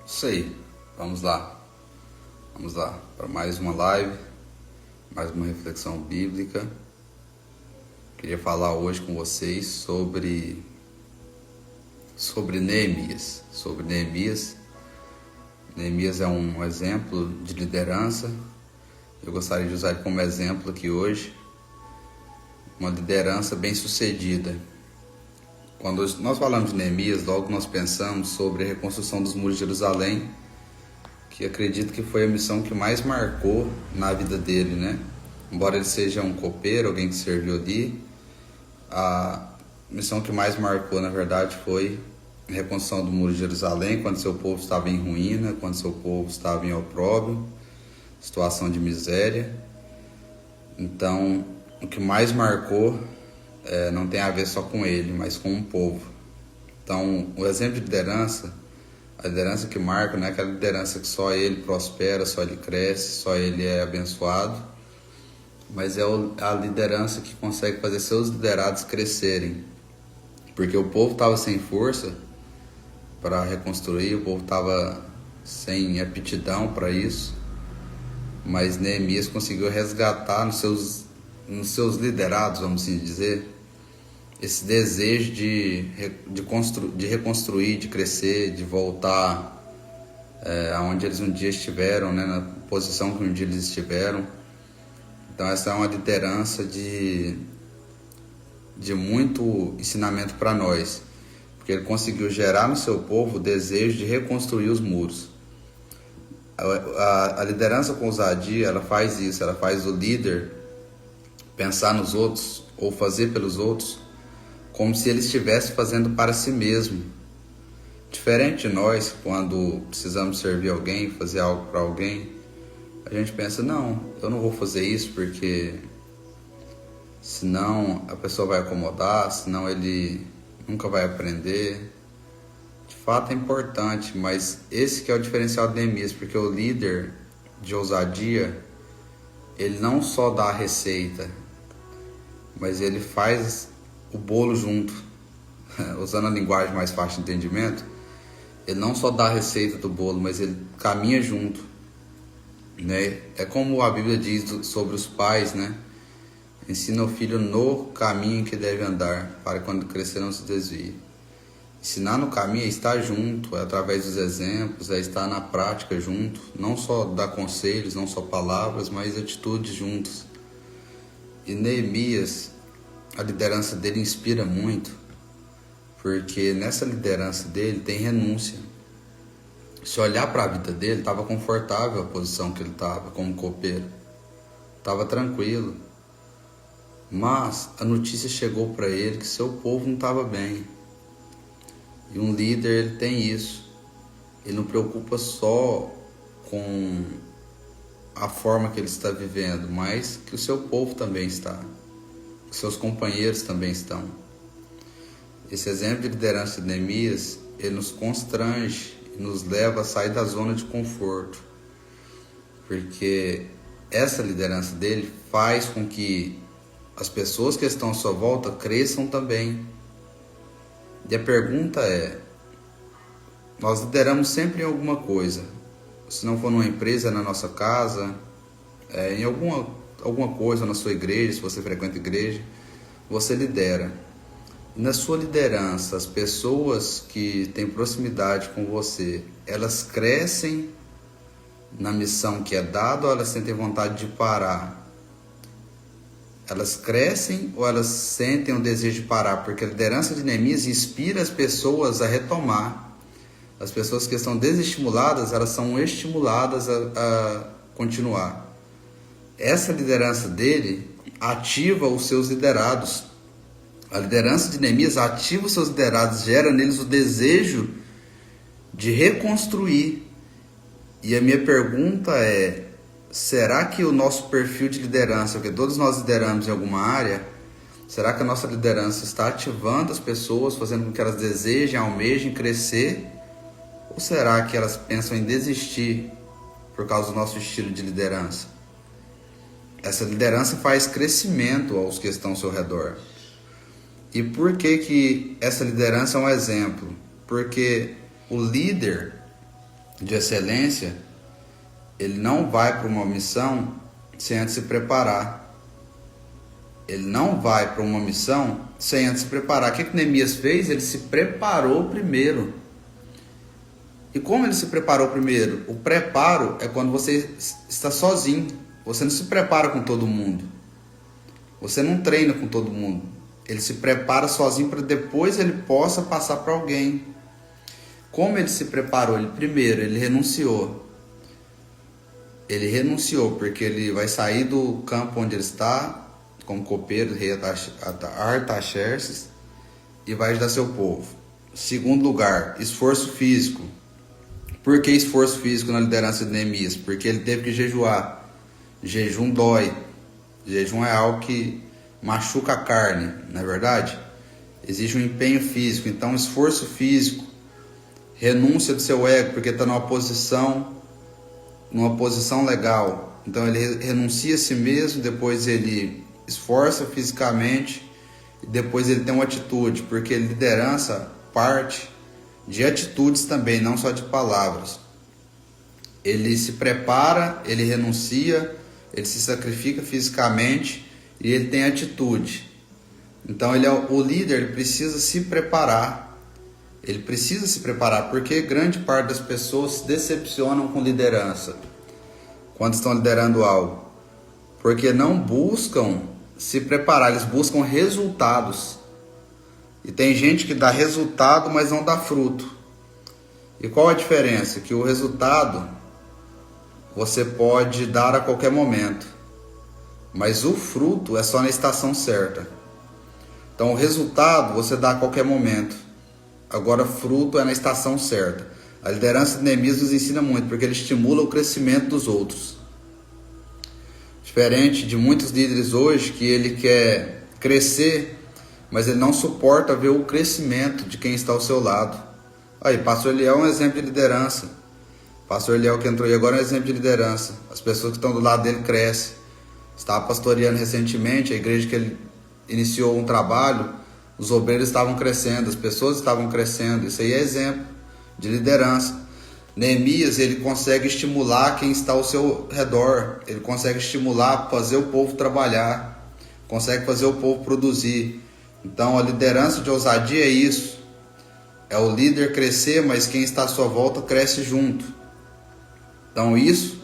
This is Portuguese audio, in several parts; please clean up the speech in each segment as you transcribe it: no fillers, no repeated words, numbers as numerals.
Isso aí, vamos lá. Vamos lá para mais uma live, mais uma reflexão bíblica. Queria falar hoje com vocês sobre Neemias. Neemias é um exemplo de liderança. Eu gostaria de usar ele como exemplo aqui hoje. Uma liderança bem sucedida. Quando nós falamos de Neemias, logo nós pensamos sobre a reconstrução dos muros de Jerusalém, que acredito que foi a missão que mais marcou na vida dele, né? Embora ele seja um copeiro, alguém que serviu ali, a missão que mais marcou, na verdade, foi a reconstrução do muro de Jerusalém, quando seu povo estava em ruína, quando seu povo estava em opróbrio, situação de miséria. Então, o que mais marcou não tem a ver só com ele, mas com um povo. Então, o exemplo de liderança, a liderança que marca, não é aquela liderança que só ele prospera, só ele cresce, só ele é abençoado, mas é a liderança que consegue fazer seus liderados crescerem. Porque o povo estava sem força para reconstruir, o povo estava sem aptidão para isso, mas Neemias conseguiu resgatar nos seus liderados, vamos assim dizer, esse desejo de reconstruir, de crescer, de voltar aonde eles um dia estiveram, né, na posição que um dia eles estiveram. Então essa é uma liderança de muito ensinamento para nós, porque ele conseguiu gerar no seu povo o desejo de reconstruir os muros. A liderança com ousadia, ela faz isso, ela faz o líder pensar nos outros ou fazer pelos outros como se ele estivesse fazendo para si mesmo. Diferente de nós, quando precisamos servir alguém, fazer algo para alguém, a gente pensa, não, eu não vou fazer isso porque senão a pessoa vai acomodar, senão ele nunca vai aprender. De fato é importante, mas esse que é o diferencial de Neemias, porque o líder de ousadia, ele não só dá a receita, mas ele faz o bolo junto. Usando a linguagem mais fácil de entendimento, ele não só dá a receita do bolo, mas ele caminha junto, né? É como a Bíblia diz sobre os pais, né? Ensina o filho no caminho que deve andar, para quando crescer não se desvie. Ensinar no caminho é estar junto, é através dos exemplos, é estar na prática junto, não só dar conselhos, não só palavras, mas atitudes juntos. E Neemias, a liderança dele inspira muito, porque nessa liderança dele tem renúncia. Se olhar para a vida dele, estava confortável a posição que ele estava como copeiro, estava tranquilo. Mas a notícia chegou para ele que seu povo não estava bem. E um líder, ele tem isso. Ele não preocupa só com a forma que ele está vivendo, mas que o seu povo também está, que seus companheiros também estão. Esse exemplo de liderança de Neemias, ele nos constrange e nos leva a sair da zona de conforto, porque essa liderança dele faz com que as pessoas que estão à sua volta cresçam também. E a pergunta é, nós lideramos sempre em alguma coisa, se não for numa empresa, na nossa casa, em alguma coisa na sua igreja, se você frequenta igreja, você lidera. E na sua liderança, as pessoas que têm proximidade com você, elas crescem na missão que é dada ou elas sentem vontade de parar? Elas crescem ou elas sentem o desejo de parar? Porque a liderança de Neemias inspira as pessoas a retomar. As pessoas que estão desestimuladas, elas são estimuladas a continuar. Essa liderança dele ativa os seus liderados. A liderança de Neemias ativa os seus liderados, gera neles o desejo de reconstruir. E a minha pergunta é, será que o nosso perfil de liderança, porque todos nós lideramos em alguma área, será que a nossa liderança está ativando as pessoas, fazendo com que elas desejem, almejem crescer? Ou será que elas pensam em desistir por causa do nosso estilo de liderança? Essa liderança faz crescimento aos que estão ao seu redor. E por que essa liderança é um exemplo? Porque o líder, de excelência, ele não vai para uma missão sem antes se preparar. Ele não vai para uma missão sem antes se preparar. O que Neemias fez? Ele se preparou primeiro. E como ele se preparou primeiro? O preparo é quando você está sozinho. Você não se prepara com todo mundo. Você não treina com todo mundo. Ele se prepara sozinho para depois ele possa passar para alguém. Como ele se preparou? Primeiro, ele renunciou. Ele renunciou porque ele vai sair do campo onde ele está, como copeiro, rei Artaxerxes, e vai ajudar seu povo. Segundo lugar, esforço físico. Por que esforço físico na liderança de Neemias? Porque ele teve que jejuar. Jejum dói. Jejum é algo que machuca a carne, não é verdade? Exige um empenho físico. Então, esforço físico, renúncia do seu ego, porque está numa posição legal. Então, ele renuncia a si mesmo, depois ele esforça fisicamente e depois ele tem uma atitude, porque liderança parte de atitudes também, não só de palavras. Ele se prepara, ele renuncia, ele se sacrifica fisicamente e ele tem atitude. Então o líder, ele precisa se preparar. Ele precisa se preparar, porque grande parte das pessoas se decepcionam com liderança quando estão liderando algo, porque não buscam se preparar, eles buscam resultados. E tem gente que dá resultado, mas não dá fruto. E qual a diferença? Que o resultado você pode dar a qualquer momento, mas o fruto é só na estação certa. Então o resultado você dá a qualquer momento, agora fruto é na estação certa. A liderança de Neemias nos ensina muito, porque ele estimula o crescimento dos outros. Diferente de muitos líderes hoje, que ele quer crescer, mas ele não suporta ver o crescimento de quem está ao seu lado. Aí, pastor Eliel é um exemplo de liderança. Pastor Eliel que entrou aí agora é um exemplo de liderança. As pessoas que estão do lado dele crescem. Estava pastoreando recentemente, a igreja que ele iniciou um trabalho, os obreiros estavam crescendo, as pessoas estavam crescendo. Isso aí é exemplo de liderança. Neemias, ele consegue estimular quem está ao seu redor, ele consegue estimular, fazer o povo trabalhar, consegue fazer o povo produzir. Então a liderança de ousadia é isso, é o líder crescer, mas quem está à sua volta cresce junto. Então isso,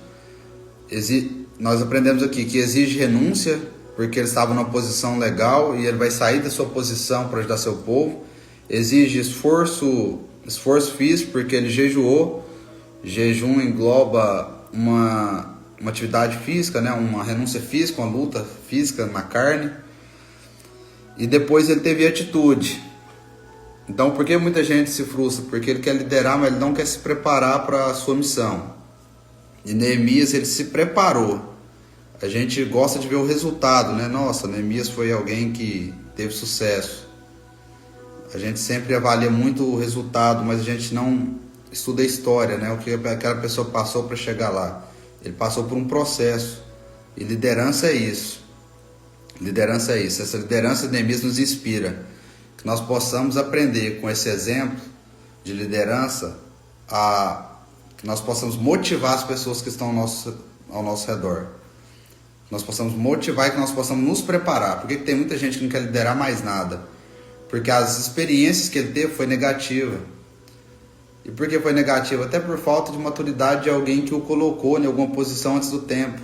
nós aprendemos aqui que exige renúncia, porque ele estava numa posição legal e ele vai sair da sua posição para ajudar seu povo. Exige esforço físico, porque ele jejuou. Jejum engloba uma atividade física, né? Uma renúncia física, uma luta física na carne. E depois ele teve atitude. Então, por que muita gente se frustra? Porque ele quer liderar, mas ele não quer se preparar para a sua missão. E Neemias, ele se preparou. A gente gosta de ver o resultado, né? Nossa, Neemias foi alguém que teve sucesso. A gente sempre avalia muito o resultado, mas a gente não estuda a história, né? O que aquela pessoa passou para chegar lá. Ele passou por um processo. E liderança é isso. Liderança é isso. Essa liderança de Neemias nos inspira. Que nós possamos aprender com esse exemplo de liderança, que nós possamos motivar as pessoas que estão ao nosso redor. Que nós possamos motivar e que nós possamos nos preparar. Por que tem muita gente que não quer liderar mais nada? Porque as experiências que ele teve foi negativa. E por que foi negativo? Até por falta de maturidade de alguém que o colocou em alguma posição antes do tempo.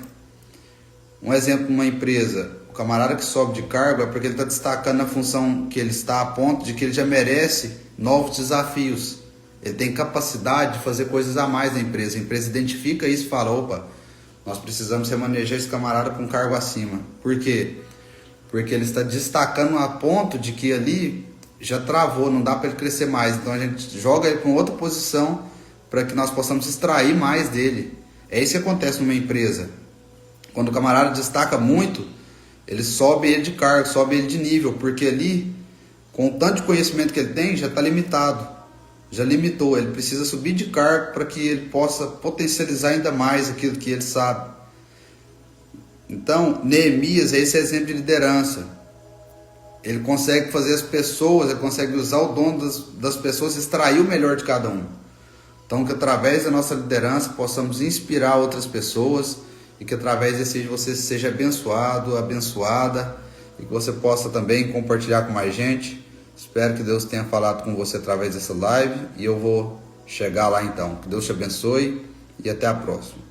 Um exemplo, numa empresa, o camarada que sobe de cargo é porque ele está destacando na função que ele está, a ponto de que ele já merece novos desafios. Ele tem capacidade de fazer coisas a mais na empresa. A empresa identifica isso e fala, opa, nós precisamos remanejar esse camarada com um cargo acima. Por quê? Porque ele está destacando a ponto de que ali já travou, não dá para ele crescer mais. Então a gente joga ele para outra posição para que nós possamos extrair mais dele. É isso que acontece numa empresa. Quando o camarada destaca muito, ele sobe ele de cargo, sobe ele de nível, porque ali, com o tanto de conhecimento que ele tem, já está limitado. Já limitou, ele precisa subir de cargo para que ele possa potencializar ainda mais aquilo que ele sabe. Então, Neemias é esse exemplo de liderança. Ele consegue fazer as pessoas, ele consegue usar o dom das pessoas, extrair o melhor de cada um. Então, que através da nossa liderança possamos inspirar outras pessoas e que através desse vídeo você seja abençoado, abençoada e que você possa também compartilhar com mais gente. Espero que Deus tenha falado com você através dessa live e eu vou chegar lá então. Que Deus te abençoe e até a próxima.